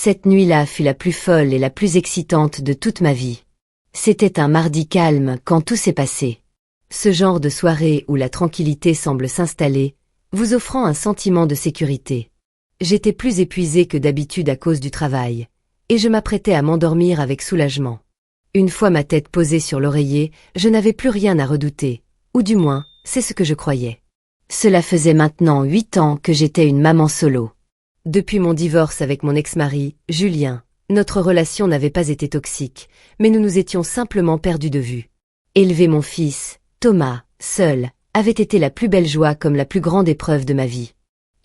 Cette nuit-là fut la plus folle et la plus excitante de toute ma vie. C'était un mardi calme quand tout s'est passé. Ce genre de soirée où la tranquillité semble s'installer, vous offrant un sentiment de sécurité. J'étais plus épuisée que d'habitude à cause du travail, et je m'apprêtais à m'endormir avec soulagement. Une fois ma tête posée sur l'oreiller, je n'avais plus rien à redouter, ou du moins, c'est ce que je croyais. Cela faisait maintenant 8 ans que j'étais une maman solo. Depuis mon divorce avec mon ex-mari, Julien, notre relation n'avait pas été toxique, mais nous nous étions simplement perdus de vue. Élever mon fils, Thomas, seul, avait été la plus belle joie comme la plus grande épreuve de ma vie.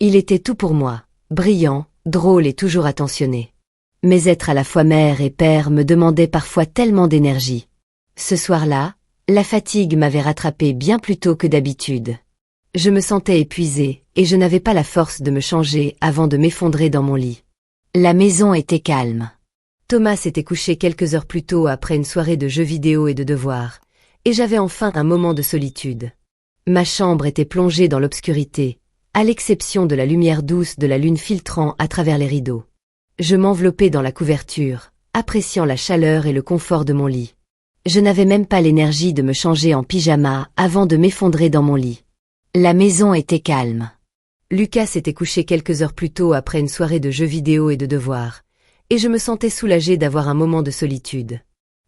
Il était tout pour moi, brillant, drôle et toujours attentionné. Mais être à la fois mère et père me demandait parfois tellement d'énergie. Ce soir-là, la fatigue m'avait rattrapé bien plus tôt que d'habitude. Je me sentais épuisée, et je n'avais pas la force de me changer avant de m'effondrer dans mon lit. La maison était calme. Thomas s'était couché quelques heures plus tôt après une soirée de jeux vidéo et de devoirs, et j'avais enfin un moment de solitude. Ma chambre était plongée dans l'obscurité, à l'exception de la lumière douce de la lune filtrant à travers les rideaux. Je m'enveloppais dans la couverture, appréciant la chaleur et le confort de mon lit. Je n'avais même pas l'énergie de me changer en pyjama avant de m'effondrer dans mon lit. La maison était calme. Lucas s'était couché quelques heures plus tôt après une soirée de jeux vidéo et de devoirs, et je me sentais soulagée d'avoir un moment de solitude.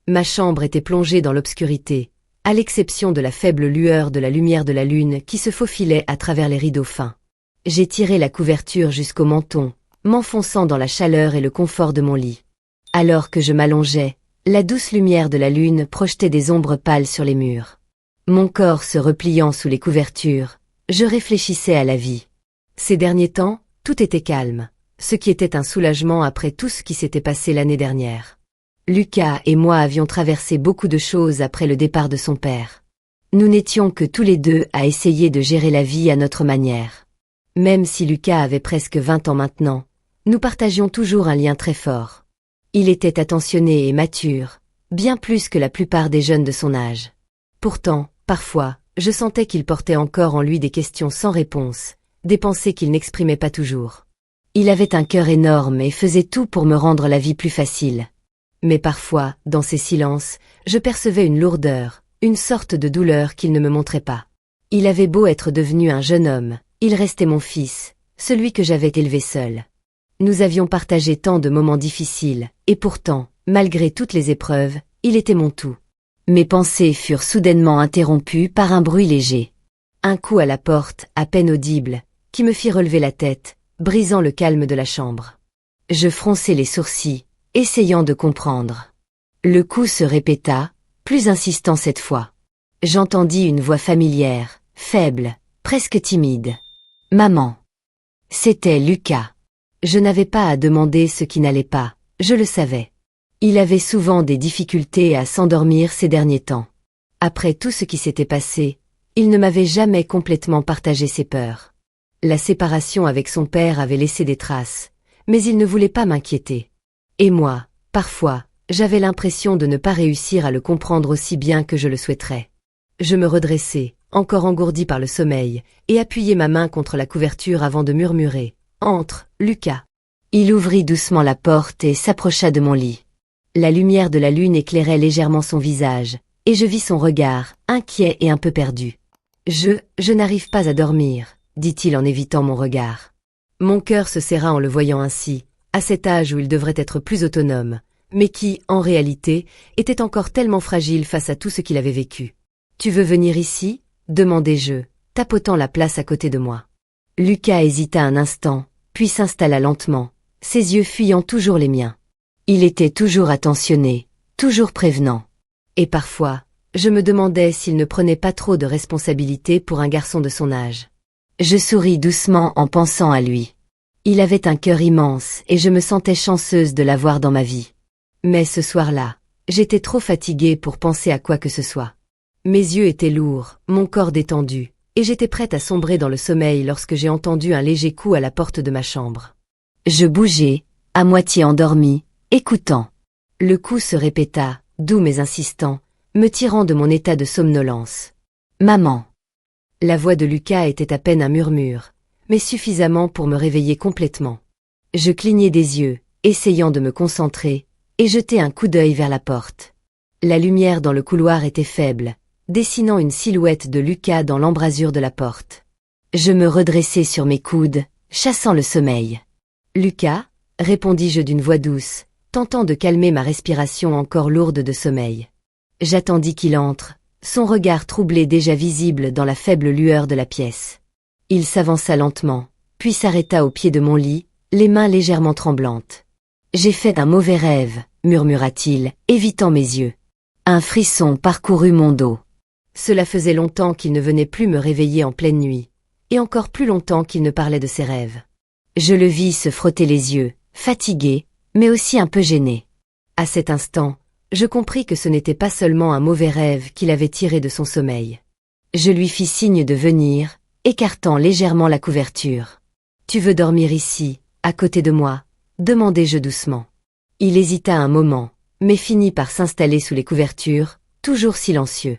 Ma chambre était plongée dans l'obscurité, à l'exception de la faible lueur de la lumière de la lune qui se faufilait à travers les rideaux fins. J'ai tiré la couverture jusqu'au menton, m'enfonçant dans la chaleur et le confort de mon lit. Alors que je m'allongeais, la douce lumière de la lune projetait des ombres pâles sur les murs. Mon corps se repliant sous les couvertures, je réfléchissais à la vie. Ces derniers temps, tout était calme, ce qui était un soulagement après tout ce qui s'était passé l'année dernière. Lucas et moi avions traversé beaucoup de choses après le départ de son père. Nous n'étions que tous les deux à essayer de gérer la vie à notre manière. Même si Lucas avait presque 20 ans maintenant, nous partagions toujours un lien très fort. Il était attentionné et mature, bien plus que la plupart des jeunes de son âge. Pourtant, parfois, je sentais qu'il portait encore en lui des questions sans réponse, des pensées qu'il n'exprimait pas toujours. Il avait un cœur énorme et faisait tout pour me rendre la vie plus facile. Mais parfois, dans ses silences, je percevais une lourdeur, une sorte de douleur qu'il ne me montrait pas. Il avait beau être devenu un jeune homme, il restait mon fils, celui que j'avais élevé seul. Nous avions partagé tant de moments difficiles, et pourtant, malgré toutes les épreuves, il était mon tout. Mes pensées furent soudainement interrompues par un bruit léger. Un coup à la porte, à peine audible, qui me fit relever la tête, brisant le calme de la chambre. Je fronçai les sourcils, essayant de comprendre. Le coup se répéta, plus insistant cette fois. J'entendis une voix familière, faible, presque timide. « Maman !» C'était Lucas. Je n'avais pas à demander ce qui n'allait pas, je le savais. Il avait souvent des difficultés à s'endormir ces derniers temps. Après tout ce qui s'était passé, il ne m'avait jamais complètement partagé ses peurs. La séparation avec son père avait laissé des traces, mais il ne voulait pas m'inquiéter. Et moi, parfois, j'avais l'impression de ne pas réussir à le comprendre aussi bien que je le souhaiterais. Je me redressai, encore engourdie par le sommeil, et appuyai ma main contre la couverture avant de murmurer « Entre, Lucas !» Il ouvrit doucement la porte et s'approcha de mon lit. La lumière de la lune éclairait légèrement son visage, et je vis son regard, inquiet et un peu perdu. « Je n'arrive pas à dormir », dit-il en évitant mon regard. Mon cœur se serra en le voyant ainsi, à cet âge où il devrait être plus autonome, mais qui, en réalité, était encore tellement fragile face à tout ce qu'il avait vécu. « Tu veux venir ici ?» demandai-je, tapotant la place à côté de moi. Lucas hésita un instant, puis s'installa lentement, ses yeux fuyant toujours les miens. Il était toujours attentionné, toujours prévenant. Et parfois, je me demandais s'il ne prenait pas trop de responsabilités pour un garçon de son âge. Je souris doucement en pensant à lui. Il avait un cœur immense et je me sentais chanceuse de l'avoir dans ma vie. Mais ce soir-là, j'étais trop fatiguée pour penser à quoi que ce soit. Mes yeux étaient lourds, mon corps détendu, et j'étais prête à sombrer dans le sommeil lorsque j'ai entendu un léger coup à la porte de ma chambre. Je bougeai, à moitié endormie, écoutant. Le coup se répéta, doux mais insistant, me tirant de mon état de somnolence. « Maman !» La voix de Lucas était à peine un murmure, mais suffisamment pour me réveiller complètement. Je clignai des yeux, essayant de me concentrer, et jetai un coup d'œil vers la porte. La lumière dans le couloir était faible, dessinant une silhouette de Lucas dans l'embrasure de la porte. Je me redressai sur mes coudes, chassant le sommeil. « Lucas ?» répondis-je d'une voix douce, tentant de calmer ma respiration encore lourde de sommeil. J'attendis qu'il entre, son regard troublé déjà visible dans la faible lueur de la pièce. Il s'avança lentement, puis s'arrêta au pied de mon lit, les mains légèrement tremblantes. « J'ai fait un mauvais rêve », murmura-t-il, évitant mes yeux. Un frisson parcourut mon dos. Cela faisait longtemps qu'il ne venait plus me réveiller en pleine nuit, et encore plus longtemps qu'il ne parlait de ses rêves. Je le vis se frotter les yeux, fatigué, mais aussi un peu gêné. À cet instant, je compris que ce n'était pas seulement un mauvais rêve qu'il avait tiré de son sommeil. Je lui fis signe de venir, écartant légèrement la couverture. « Tu veux dormir ici, à côté de moi ?» demandai-je doucement. Il hésita un moment, mais finit par s'installer sous les couvertures, toujours silencieux.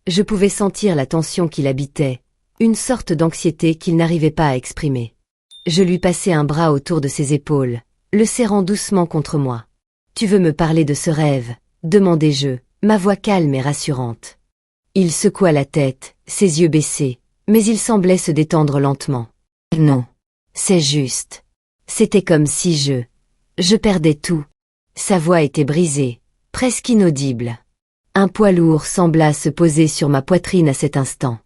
Je pouvais sentir la tension qui l'habitait, une sorte d'anxiété qu'il n'arrivait pas à exprimer. Je lui passai un bras autour de ses épaules, le serrant doucement contre moi. « Tu veux me parler de ce rêve ?» demandai-je, ma voix calme et rassurante. Il secoua la tête, ses yeux baissés, mais il semblait se détendre lentement. « Non, c'est juste. C'était comme si je perdais tout. » Sa voix était brisée, presque inaudible. Un poids lourd sembla se poser sur ma poitrine à cet instant.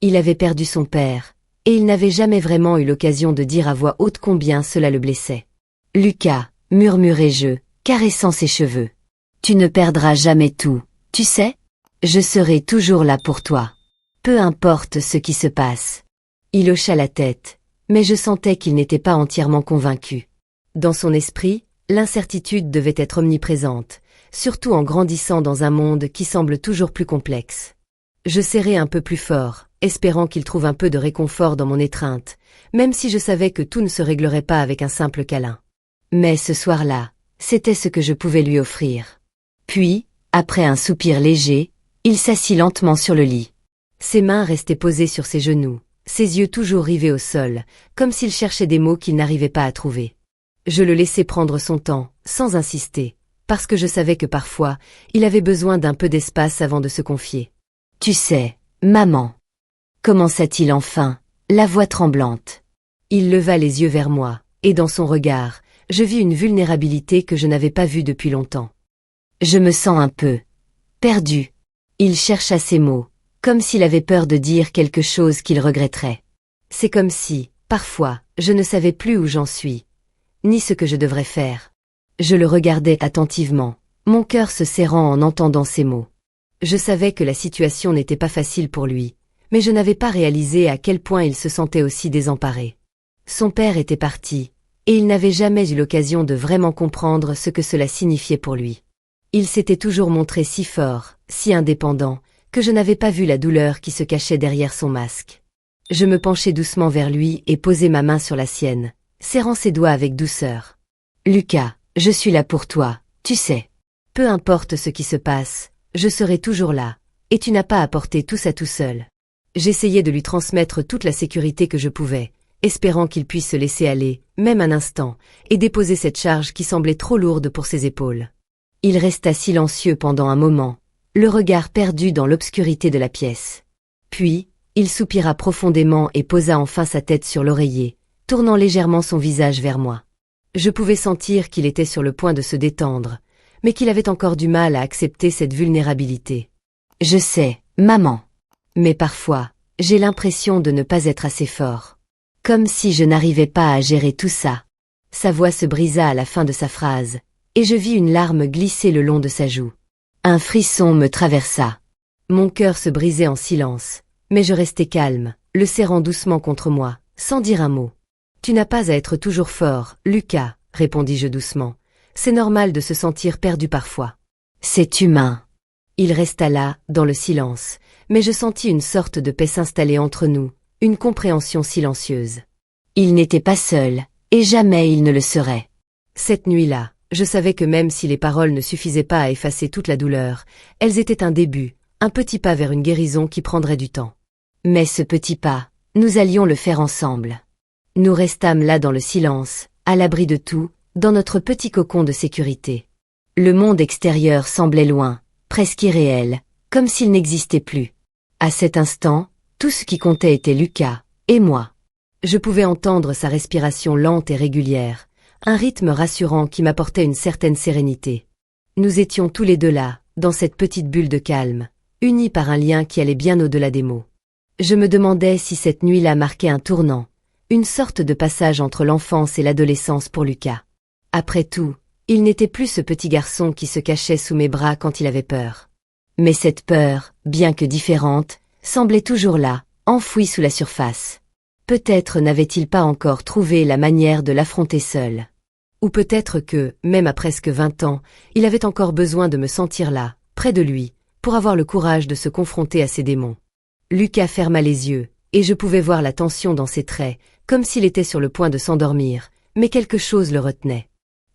Il avait perdu son père, et il n'avait jamais vraiment eu l'occasion de dire à voix haute combien cela le blessait. « Lucas » murmurai-je, caressant ses cheveux. « Tu ne perdras jamais tout, tu sais? Je serai toujours là pour toi. Peu importe ce qui se passe. » Il hocha la tête, mais je sentais qu'il n'était pas entièrement convaincu. Dans son esprit, l'incertitude devait être omniprésente, surtout en grandissant dans un monde qui semble toujours plus complexe. Je serrai un peu plus fort, espérant qu'il trouve un peu de réconfort dans mon étreinte, même si je savais que tout ne se réglerait pas avec un simple câlin. Mais ce soir-là, c'était ce que je pouvais lui offrir. Puis, après un soupir léger, il s'assit lentement sur le lit. Ses mains restaient posées sur ses genoux, ses yeux toujours rivés au sol, comme s'il cherchait des mots qu'il n'arrivait pas à trouver. Je le laissai prendre son temps, sans insister, parce que je savais que parfois, il avait besoin d'un peu d'espace avant de se confier. « Tu sais, maman » commença-t-il enfin, la voix tremblante. Il leva les yeux vers moi, et dans son regard, je vis une vulnérabilité que je n'avais pas vue depuis longtemps. Je me sens un peu perdu. Il chercha ses mots, comme s'il avait peur de dire quelque chose qu'il regretterait. C'est comme si, parfois, je ne savais plus où j'en suis, ni ce que je devrais faire. Je le regardais attentivement, mon cœur se serrant en entendant ces mots. Je savais que la situation n'était pas facile pour lui, mais je n'avais pas réalisé à quel point il se sentait aussi désemparé. Son père était parti, et il n'avait jamais eu l'occasion de vraiment comprendre ce que cela signifiait pour lui. Il s'était toujours montré si fort, si indépendant, que je n'avais pas vu la douleur qui se cachait derrière son masque. Je me penchai doucement vers lui et posai ma main sur la sienne, serrant ses doigts avec douceur. « Lucas, je suis là pour toi, tu sais. Peu importe ce qui se passe, je serai toujours là, et tu n'as pas à porter tout ça tout seul. » J'essayais de lui transmettre toute la sécurité que je pouvais, espérant qu'il puisse se laisser aller, même un instant, et déposer cette charge qui semblait trop lourde pour ses épaules. Il resta silencieux pendant un moment, le regard perdu dans l'obscurité de la pièce. Puis, il soupira profondément et posa enfin sa tête sur l'oreiller, tournant légèrement son visage vers moi. Je pouvais sentir qu'il était sur le point de se détendre, mais qu'il avait encore du mal à accepter cette vulnérabilité. « Je sais, maman. Mais parfois, j'ai l'impression de ne pas être assez fort. Comme si je n'arrivais pas à gérer tout ça. » Sa voix se brisa à la fin de sa phrase, et je vis une larme glisser le long de sa joue. Un frisson me traversa. Mon cœur se brisait en silence, mais je restai calme, le serrant doucement contre moi, sans dire un mot. « Tu n'as pas à être toujours fort, Lucas, » répondis-je doucement. « C'est normal de se sentir perdu parfois. »« C'est humain. » Il resta là, dans le silence, mais je sentis une sorte de paix s'installer entre nous, une compréhension silencieuse. Il n'était pas seul, et jamais il ne le serait. Cette nuit-là, je savais que même si les paroles ne suffisaient pas à effacer toute la douleur, elles étaient un début, un petit pas vers une guérison qui prendrait du temps. Mais ce petit pas, nous allions le faire ensemble. Nous restâmes là dans le silence, à l'abri de tout, dans notre petit cocon de sécurité. Le monde extérieur semblait loin, presque irréel, comme s'il n'existait plus. À cet instant, tout ce qui comptait était Lucas, et moi. Je pouvais entendre sa respiration lente et régulière, un rythme rassurant qui m'apportait une certaine sérénité. Nous étions tous les deux là, dans cette petite bulle de calme, unis par un lien qui allait bien au-delà des mots. Je me demandais si cette nuit-là marquait un tournant, une sorte de passage entre l'enfance et l'adolescence pour Lucas. Après tout, il n'était plus ce petit garçon qui se cachait sous mes bras quand il avait peur. Mais cette peur, bien que différente, semblait toujours là, enfouie sous la surface. Peut-être n'avait-il pas encore trouvé la manière de l'affronter seul. Ou peut-être que, même à presque 20 ans, il avait encore besoin de me sentir là, près de lui, pour avoir le courage de se confronter à ses démons. Lucas ferma les yeux, et je pouvais voir la tension dans ses traits, comme s'il était sur le point de s'endormir, mais quelque chose le retenait.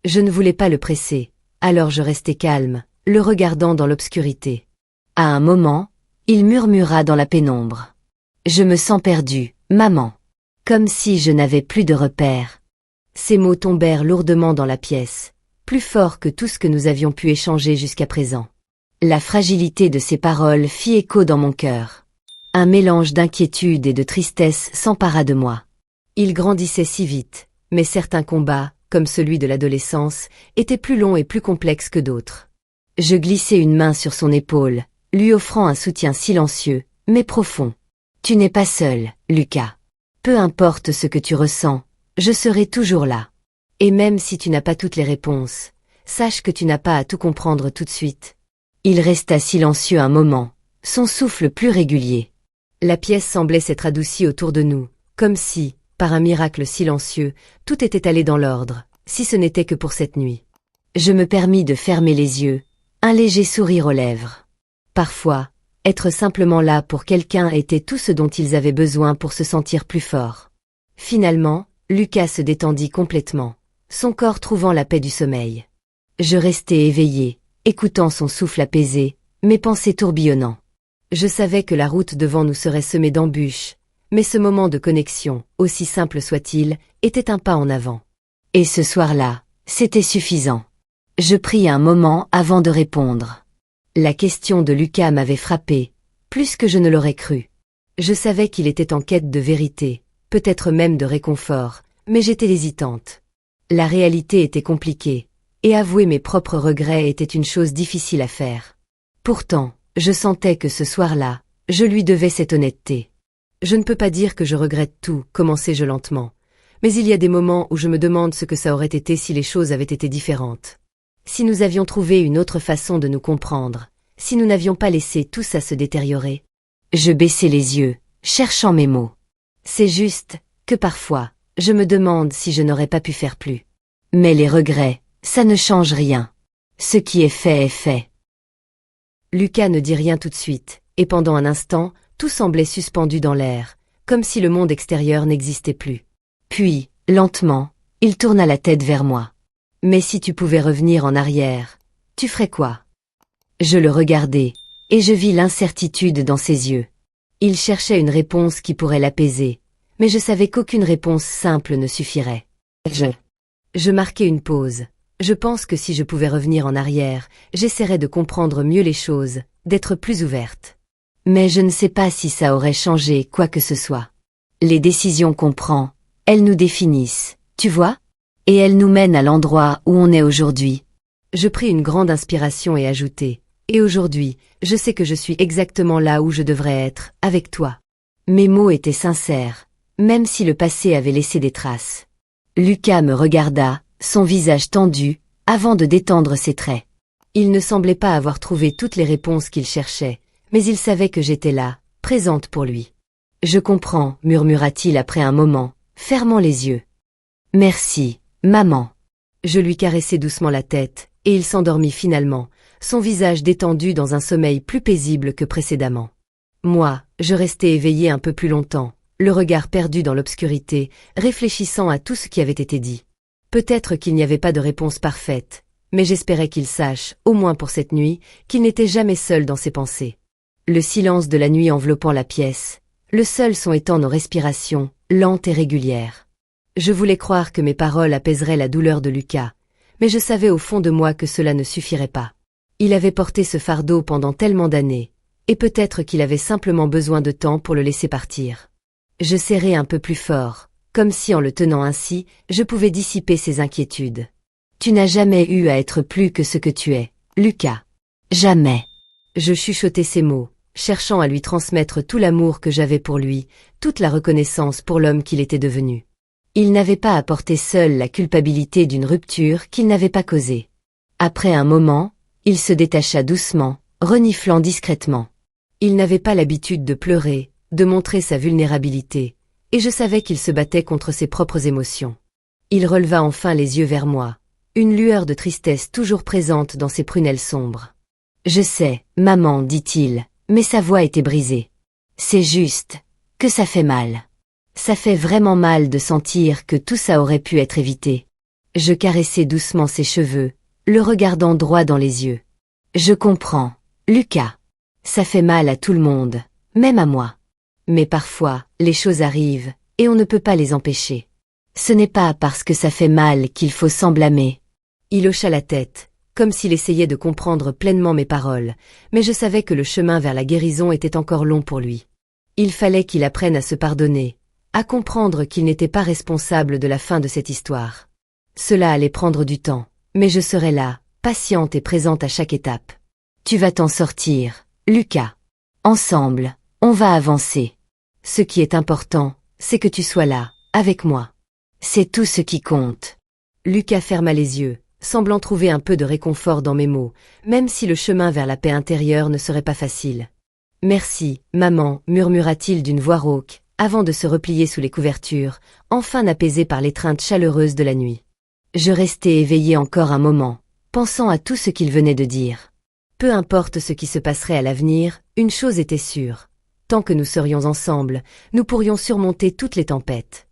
Je ne voulais pas le presser, alors je restai calme, le regardant dans l'obscurité. À un moment, il murmura dans la pénombre. « Je me sens perdu, maman. » Comme si je n'avais plus de repères. Ces mots tombèrent lourdement dans la pièce, plus forts que tout ce que nous avions pu échanger jusqu'à présent. La fragilité de ces paroles fit écho dans mon cœur. Un mélange d'inquiétude et de tristesse s'empara de moi. Il grandissait si vite, mais certains combats, comme celui de l'adolescence, étaient plus longs et plus complexes que d'autres. Je glissai une main sur son épaule, lui offrant un soutien silencieux, mais profond. « Tu n'es pas seul, Lucas. Peu importe ce que tu ressens, je serai toujours là. Et même si tu n'as pas toutes les réponses, sache que tu n'as pas à tout comprendre tout de suite. » Il resta silencieux un moment, son souffle plus régulier. La pièce semblait s'être adoucie autour de nous, comme si, par un miracle silencieux, tout était allé dans l'ordre, si ce n'était que pour cette nuit. Je me permis de fermer les yeux, un léger sourire aux lèvres. Parfois, être simplement là pour quelqu'un était tout ce dont ils avaient besoin pour se sentir plus forts. Finalement, Lucas se détendit complètement, son corps trouvant la paix du sommeil. Je restai éveillé, écoutant son souffle apaisé, mes pensées tourbillonnant. Je savais que la route devant nous serait semée d'embûches, mais ce moment de connexion, aussi simple soit-il, était un pas en avant. Et ce soir-là, c'était suffisant. Je pris un moment avant de répondre. La question de Lucas m'avait frappé, plus que je ne l'aurais cru. Je savais qu'il était en quête de vérité, peut-être même de réconfort, mais j'étais hésitante. La réalité était compliquée, et avouer mes propres regrets était une chose difficile à faire. Pourtant, je sentais que ce soir-là, je lui devais cette honnêteté. Je ne peux pas dire que je regrette tout, commençai-je lentement, mais il y a des moments où je me demande ce que ça aurait été si les choses avaient été différentes. Si nous avions trouvé une autre façon de nous comprendre, si nous n'avions pas laissé tout ça se détériorer. Je baissai les yeux, cherchant mes mots. C'est juste que parfois, je me demande si je n'aurais pas pu faire plus. Mais les regrets, ça ne change rien. Ce qui est fait est fait. Lucas ne dit rien tout de suite, et pendant un instant, tout semblait suspendu dans l'air, comme si le monde extérieur n'existait plus. Puis, lentement, il tourna la tête vers moi. « Mais si tu pouvais revenir en arrière, tu ferais quoi ?» Je le regardai, et je vis l'incertitude dans ses yeux. Il cherchait une réponse qui pourrait l'apaiser, mais je savais qu'aucune réponse simple ne suffirait. Je marquai une pause. Je pense que si je pouvais revenir en arrière, j'essaierais de comprendre mieux les choses, d'être plus ouverte. Mais je ne sais pas si ça aurait changé quoi que ce soit. Les décisions qu'on prend, elles nous définissent, tu vois ? Et elles nous mènent à l'endroit où on est aujourd'hui. Je pris une grande inspiration et ajoutai, « Et aujourd'hui, je sais que je suis exactement là où je devrais être, avec toi. » Mes mots étaient sincères, même si le passé avait laissé des traces. Lucas me regarda, son visage tendu, avant de détendre ses traits. Il ne semblait pas avoir trouvé toutes les réponses qu'il cherchait, mais il savait que j'étais là, présente pour lui. « Je comprends, » murmura-t-il après un moment, fermant les yeux. « Merci, maman. » Je lui caressai doucement la tête, et il s'endormit finalement, son visage détendu dans un sommeil plus paisible que précédemment. Moi, je restai éveillé un peu plus longtemps, le regard perdu dans l'obscurité, réfléchissant à tout ce qui avait été dit. Peut-être qu'il n'y avait pas de réponse parfaite, mais j'espérais qu'il sache, au moins pour cette nuit, qu'il n'était jamais seul dans ses pensées. Le silence de la nuit enveloppant la pièce, le seul son étant nos respirations, lentes et régulières. Je voulais croire que mes paroles apaiseraient la douleur de Lucas, mais je savais au fond de moi que cela ne suffirait pas. Il avait porté ce fardeau pendant tellement d'années, et peut-être qu'il avait simplement besoin de temps pour le laisser partir. Je serrai un peu plus fort, comme si en le tenant ainsi, je pouvais dissiper ses inquiétudes. Tu n'as jamais eu à être plus que ce que tu es, Lucas. Jamais. Je chuchotai ces mots, cherchant à lui transmettre tout l'amour que j'avais pour lui, toute la reconnaissance pour l'homme qu'il était devenu. Il n'avait pas à porter seul la culpabilité d'une rupture qu'il n'avait pas causée. Après un moment, il se détacha doucement, reniflant discrètement. Il n'avait pas l'habitude de pleurer, de montrer sa vulnérabilité, et je savais qu'il se battait contre ses propres émotions. Il releva enfin les yeux vers moi, une lueur de tristesse toujours présente dans ses prunelles sombres. « Je sais, maman, dit-il, mais sa voix était brisée. C'est juste, que ça fait mal. Ça fait vraiment mal de sentir que tout ça aurait pu être évité. » Je caressai doucement ses cheveux, le regardant droit dans les yeux. « Je comprends, Lucas. Ça fait mal à tout le monde, même à moi. Mais parfois, les choses arrivent, et on ne peut pas les empêcher. Ce n'est pas parce que ça fait mal qu'il faut s'en blâmer. » Il hocha la tête, comme s'il essayait de comprendre pleinement mes paroles, mais je savais que le chemin vers la guérison était encore long pour lui. Il fallait qu'il apprenne à se pardonner, à comprendre qu'il n'était pas responsable de la fin de cette histoire. Cela allait prendre du temps, mais je serais là, patiente et présente à chaque étape. Tu vas t'en sortir, Lucas. Ensemble, on va avancer. Ce qui est important, c'est que tu sois là, avec moi. C'est tout ce qui compte. Lucas ferma les yeux, semblant trouver un peu de réconfort dans mes mots, même si le chemin vers la paix intérieure ne serait pas facile. « Merci, maman, murmura-t-il d'une voix rauque, avant de se replier sous les couvertures, enfin apaisé par l'étreinte chaleureuse de la nuit. Je restai éveillé encore un moment, pensant à tout ce qu'il venait de dire. Peu importe ce qui se passerait à l'avenir, une chose était sûre. Tant que nous serions ensemble, nous pourrions surmonter toutes les tempêtes.